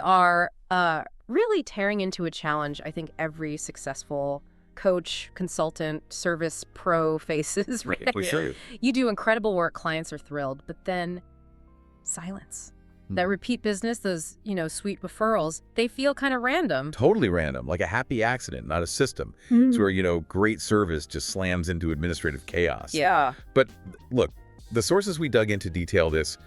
are really tearing into a challenge I think every successful coach, consultant, service pro faces, right? For sure. You do incredible work, clients are thrilled, but then silence. That repeat business, those, sweet referrals, they feel kind of random. Totally random, like a happy accident, not a system. It's where, great service just slams into administrative chaos. Yeah. But look, the sources we dug into detail this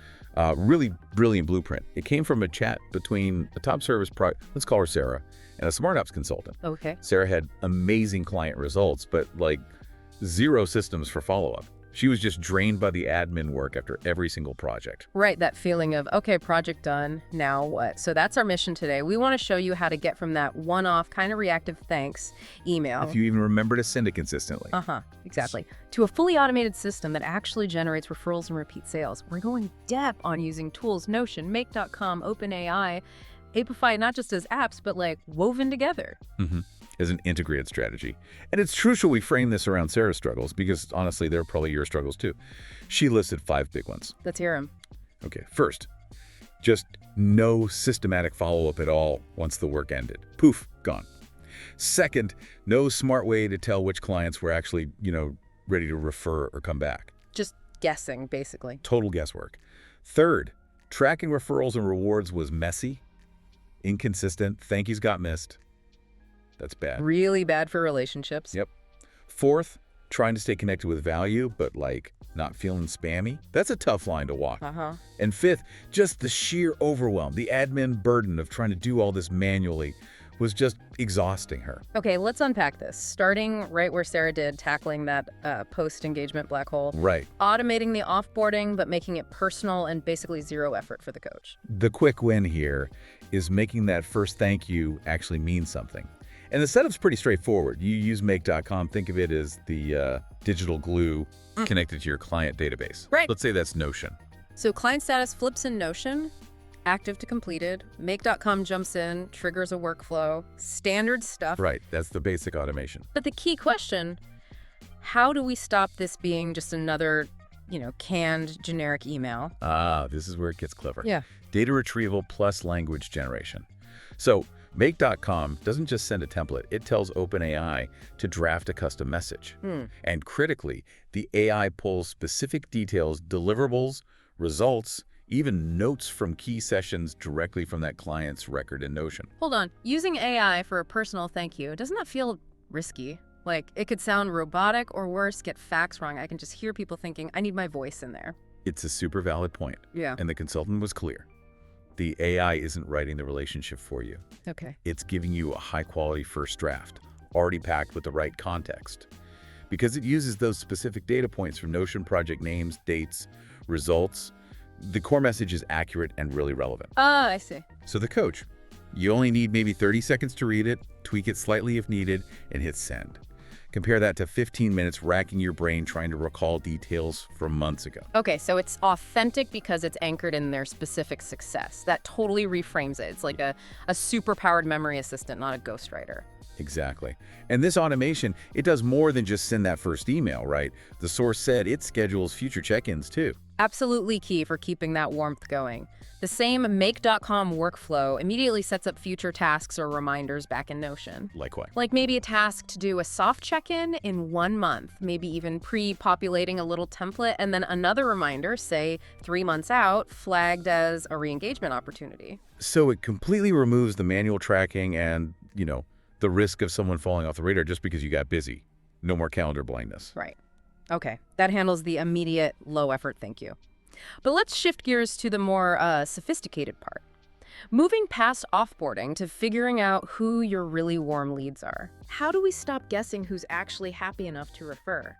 really brilliant blueprint. It came from a chat between a top service let's call her Sarah, and a smart ops consultant. Okay. Sarah had amazing client results, but like zero systems for follow-up. She was just drained by the admin work after every single project. Right, that feeling of, okay, project done, now what? So that's our mission today. We want to show you how to get from that one-off kind of reactive thanks email. If you even remember to send it consistently. Exactly. To a fully automated system that actually generates referrals and repeat sales. We're going depth on using tools, Notion, Make.com, OpenAI, Apify, not just as apps, but like woven together. As an integrated strategy. And it's crucial we frame this around Sarah's struggles because honestly, they're probably your struggles too. She listed 5 big ones. Let's hear them. Okay, first, just no systematic follow-up at all once the work ended. Poof, gone. Second, no smart way to tell which clients were actually, ready to refer or come back. Just guessing, basically. Total guesswork. Third, tracking referrals and rewards was messy, inconsistent, thank yous got missed. That's bad. Really bad for relationships. Yep. Fourth, trying to stay connected with value, but like not feeling spammy. That's a tough line to walk. And fifth, just the sheer overwhelm, the admin burden of trying to do all this manually was just exhausting her. Okay, let's unpack this. Starting right where Sarah did, tackling that post-engagement black hole. Right. Automating the offboarding, but making it personal and basically zero effort for the coach. The quick win here is making that first thank you actually mean something. And the setup's pretty straightforward. You use Make.com, think of it as the digital glue connected to your client database. Right. Let's say that's Notion. So client status flips in Notion, active to completed. Make.com jumps in, triggers a workflow, standard stuff. Right, that's the basic automation. But the key question, how do we stop this being just another, canned generic email? This is where it gets clever. Yeah. Data retrieval plus language generation. So Make.com doesn't just send a template, it tells OpenAI to draft a custom message. And critically, the AI pulls specific details, deliverables, results, even notes from key sessions directly from that client's record in Notion. Hold on. Using AI for a personal thank you, doesn't that feel risky? Like, it could sound robotic or worse, get facts wrong. I can just hear people thinking, I need my voice in there. It's a super valid point. Yeah. And the consultant was clear. The AI isn't writing the relationship for you. Okay. It's giving you a high-quality first draft, already packed with the right context. Because it uses those specific data points from Notion project names, dates, results, the core message is accurate and really relevant. I see. So the coach, you only need maybe 30 seconds to read it, tweak it slightly if needed, and hit send. Compare that to 15 minutes racking your brain trying to recall details from months ago. Okay, so it's authentic because it's anchored in their specific success. That totally reframes it. It's like a super-powered memory assistant, not a ghostwriter. Exactly. And this automation, it does more than just send that first email, right? The source said it schedules future check-ins too. Absolutely key for keeping that warmth going. The same Make.com workflow immediately sets up future tasks or reminders back in Notion. Like what? Like maybe a task to do a soft check-in in 1 month, maybe even pre-populating a little template, and then another reminder, say 3 months out, flagged as a re-engagement opportunity. So it completely removes the manual tracking and, the risk of someone falling off the radar just because you got busy. No more calendar blindness. Right. Okay, that handles the immediate low-effort thank you. But let's shift gears to the more sophisticated part. Moving past offboarding to figuring out who your really warm leads are. How do we stop guessing who's actually happy enough to refer?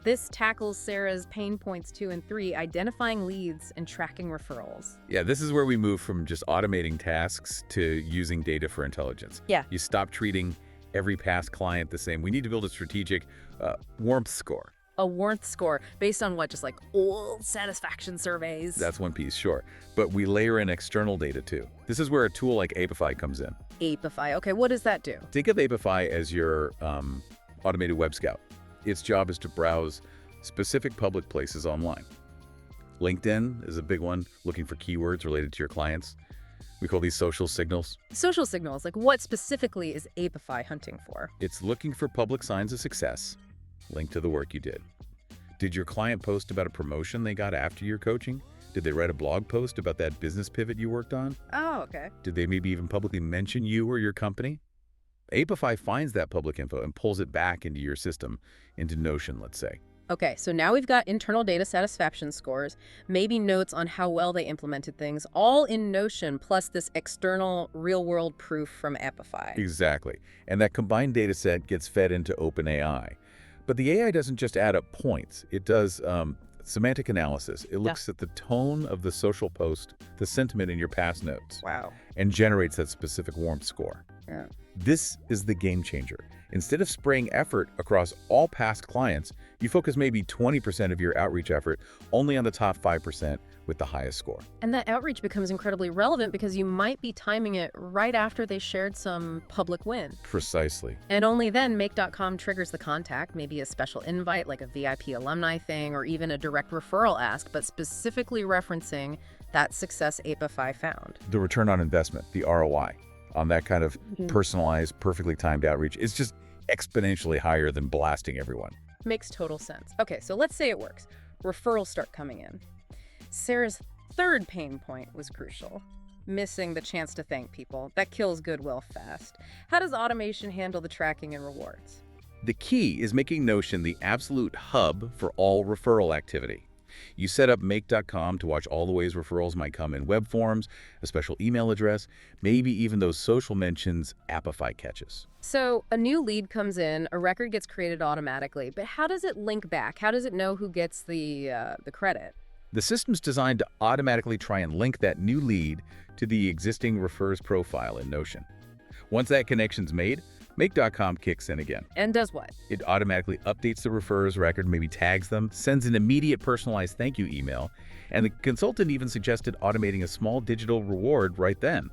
This tackles Sarah's pain points 2 and 3, identifying leads and tracking referrals. Yeah, this is where we move from just automating tasks to using data for intelligence. Yeah. You stop treating every past client the same. We need to build a strategic warmth score. A warmth score based on what? Just like old satisfaction surveys? That's one piece, sure. But we layer in external data too. This is where a tool like Apify comes in. Apify. Okay, what does that do? Think of Apify as your automated web scout. Its job is to browse specific public places online. LinkedIn is a big one, looking for keywords related to your clients. We call these social signals. Social signals, like what specifically is Apify hunting for? It's looking for public signs of success linked to the work you did. Did your client post about a promotion they got after your coaching? Did they write a blog post about that business pivot you worked on? Oh, okay. Did they maybe even publicly mention you or your company? Apify finds that public info and pulls it back into your system, into Notion, let's say. Okay, so now we've got internal data satisfaction scores, maybe notes on how well they implemented things, all in Notion, plus this external real-world proof from Apify. Exactly. And that combined data set gets fed into OpenAI. But the AI doesn't just add up points. It does semantic analysis. It looks at the tone of the social post, the sentiment in your past notes. Wow. And generates that specific warmth score. Yeah. This is the game changer. Instead of spraying effort across all past clients, you focus maybe 20% of your outreach effort only on the top 5% with the highest score. And that outreach becomes incredibly relevant because you might be timing it right after they shared some public win. Precisely. And only then Make.com triggers the contact, maybe a special invite like a VIP alumni thing or even a direct referral ask, but specifically referencing that success Apify found. The return on investment, the ROI, on that kind of personalized, perfectly timed outreach is just exponentially higher than blasting everyone. Makes total sense. Okay, so let's say it works. Referrals start coming in. Sarah's third pain point was crucial. Missing the chance to thank people. That kills goodwill fast. How does automation handle the tracking and rewards? The key is making Notion the absolute hub for all referral activity. You set up Make.com to watch all the ways referrals might come in web forms, a special email address, maybe even those social mentions Apify catches. So a new lead comes in, a record gets created automatically, but how does it link back? How does it know who gets the credit? The system's designed to automatically try and link that new lead to the existing refers profile in Notion. Once that connection's made, Make.com kicks in again. And does what? It automatically updates the referrers record, maybe tags them, sends an immediate personalized thank you email, and the consultant even suggested automating a small digital reward right then.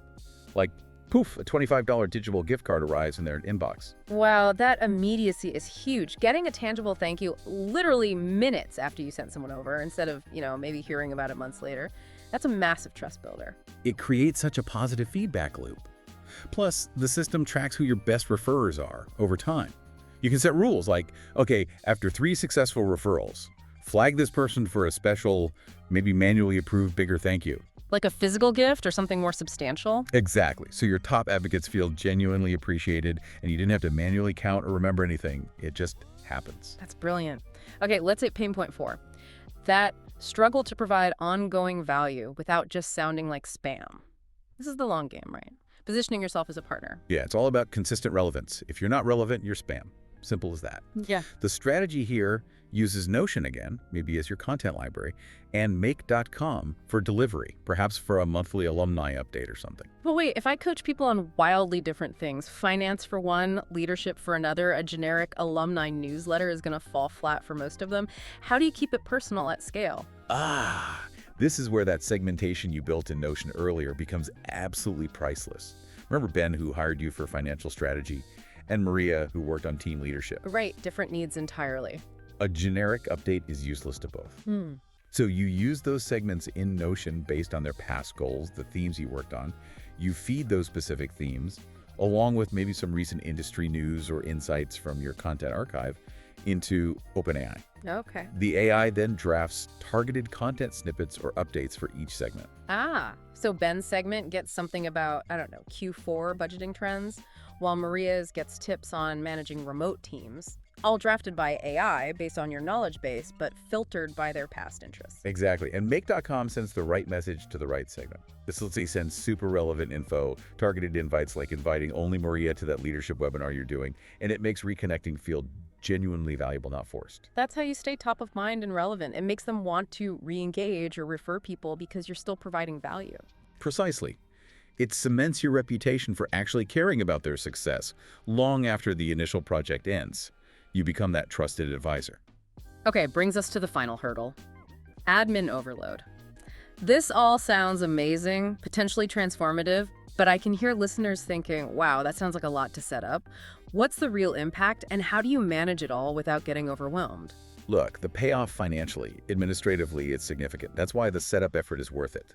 Like, poof, a $25 digital gift card arrives in their inbox. Wow, that immediacy is huge. Getting a tangible thank you literally minutes after you sent someone over instead of, maybe hearing about it months later. That's a massive trust builder. It creates such a positive feedback loop. Plus, the system tracks who your best referrers are over time. You can set rules like, okay, after 3 successful referrals, flag this person for a special, maybe manually approved bigger thank you. Like a physical gift or something more substantial? Exactly. So your top advocates feel genuinely appreciated and you didn't have to manually count or remember anything. It just happens. That's brilliant. Okay, let's hit pain point 4. That struggle to provide ongoing value without just sounding like spam. This is the long game, right? Positioning yourself as a partner. Yeah, it's all about consistent relevance. If you're not relevant, you're spam. Simple as that. Yeah. The strategy here uses Notion again, maybe as your content library, and Make.com for delivery, perhaps for a monthly alumni update or something. But wait, if I coach people on wildly different things, finance for one, leadership for another, a generic alumni newsletter is going to fall flat for most of them. How do you keep it personal at scale? This is where that segmentation you built in Notion earlier becomes absolutely priceless. Remember Ben, who hired you for financial strategy, and Maria, who worked on team leadership? Right, different needs entirely. A generic update is useless to both. So you use those segments in Notion based on their past goals, the themes you worked on. You feed those specific themes, along with maybe some recent industry news or insights from your content archive, into OpenAI. Okay. The AI then drafts targeted content snippets or updates for each segment. So Ben's segment gets something about, Q4 budgeting trends, while Maria's gets tips on managing remote teams, all drafted by AI based on your knowledge base, but filtered by their past interests. Exactly. And Make.com sends the right message to the right segment. This lets you send super relevant info, targeted invites like inviting only Maria to that leadership webinar you're doing, and it makes reconnecting feel genuinely valuable, not forced. That's how you stay top of mind and relevant. It makes them want to re-engage or refer people because you're still providing value. Precisely. It cements your reputation for actually caring about their success long after the initial project ends. You become that trusted advisor. Okay, brings us to the final hurdle. Admin overload. This all sounds amazing, potentially transformative, but I can hear listeners thinking, wow, that sounds like a lot to set up. What's the real impact, and how do you manage it all without getting overwhelmed? Look, the payoff financially, administratively, it's significant. That's why the setup effort is worth it.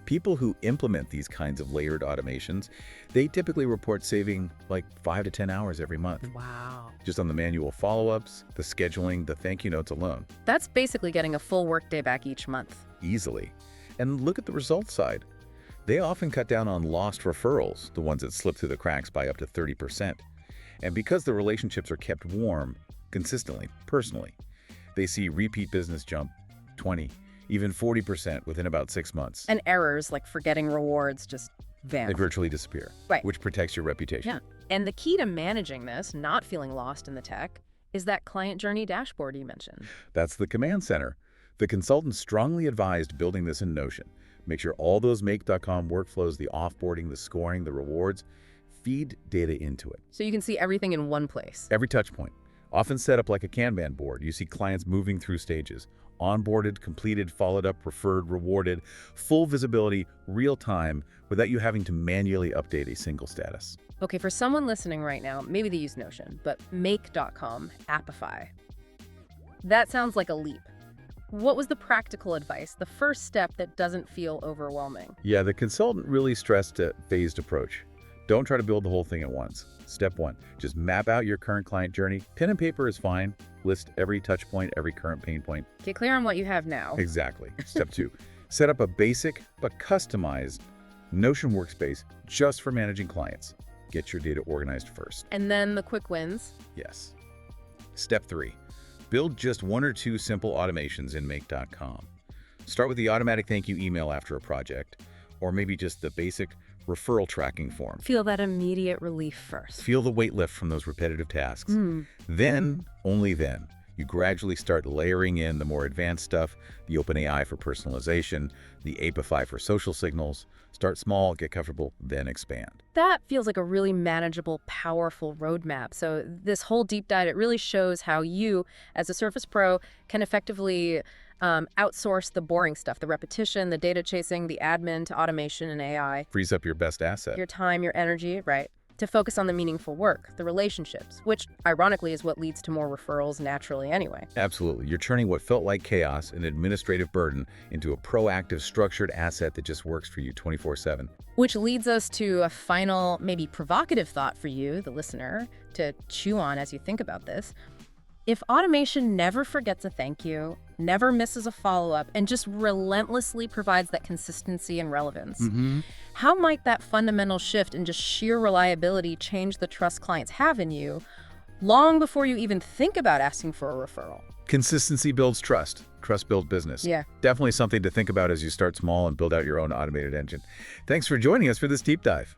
People who implement these kinds of layered automations, they typically report saving like 5 to 10 hours every month. Wow. Just on the manual follow-ups, the scheduling, the thank you notes alone. That's basically getting a full workday back each month. Easily. And look at the results side. They often cut down on lost referrals, the ones that slip through the cracks, by up to 30%. And because the relationships are kept warm, consistently, personally, they see repeat business jump 20, even 40% within about 6 months. And errors like forgetting rewards just They vanish. virtually disappear, Right. which protects your reputation. Yeah. And the key to managing this, not feeling lost in the tech, is that client journey dashboard you mentioned. That's the command center. The consultant strongly advised building this in Notion. Make sure all those Make.com workflows, the offboarding, the scoring, the rewards, feed data into it. So you can see everything in one place. Every touch point, often set up like a Kanban board, you see clients moving through stages. Onboarded, completed, followed up, referred, rewarded, full visibility, real time, without you having to manually update a single status. Okay, for someone listening right now, maybe they use Notion, but Make.com, Appify. That sounds like a leap. What was the practical advice, the first step that doesn't feel overwhelming? Yeah, the consultant really stressed a phased approach. Don't try to build the whole thing at once. Step 1, just map out your current client journey. Pen and paper is fine. List every touch point, every current pain point. Get clear on what you have now. Exactly. Step 2, set up a basic but customized Notion workspace just for managing clients. Get your data organized first. And then the quick wins. Yes. Step 3, build just 1 or 2 simple automations in Make.com. Start with the automatic thank you email after a project, or maybe just the basic referral tracking form. Feel that immediate relief first. Feel the weight lift from those repetitive tasks. Then, only then, you gradually start layering in the more advanced stuff, the OpenAI for personalization, the Apify for social signals. Start small, get comfortable, then expand. That feels like a really manageable, powerful roadmap. So this whole deep dive, it really shows how you, as a Surface Pro, can effectively outsource the boring stuff, the repetition, the data chasing, the admin to automation and AI. Frees up your best asset. Your time, your energy, right, to focus on the meaningful work, the relationships, which ironically is what leads to more referrals naturally anyway. Absolutely. You're turning what felt like chaos and administrative burden into a proactive, structured asset that just works for you 24/7. Which leads us to a final, maybe provocative thought for you, the listener, to chew on as you think about this. If automation never forgets a thank you, never misses a follow-up, and just relentlessly provides that consistency and relevance, how might that fundamental shift in just sheer reliability change the trust clients have in you long before you even think about asking for a referral? Consistency builds trust. Trust builds business. Yeah. Definitely something to think about as you start small and build out your own automated engine. Thanks for joining us for this deep dive.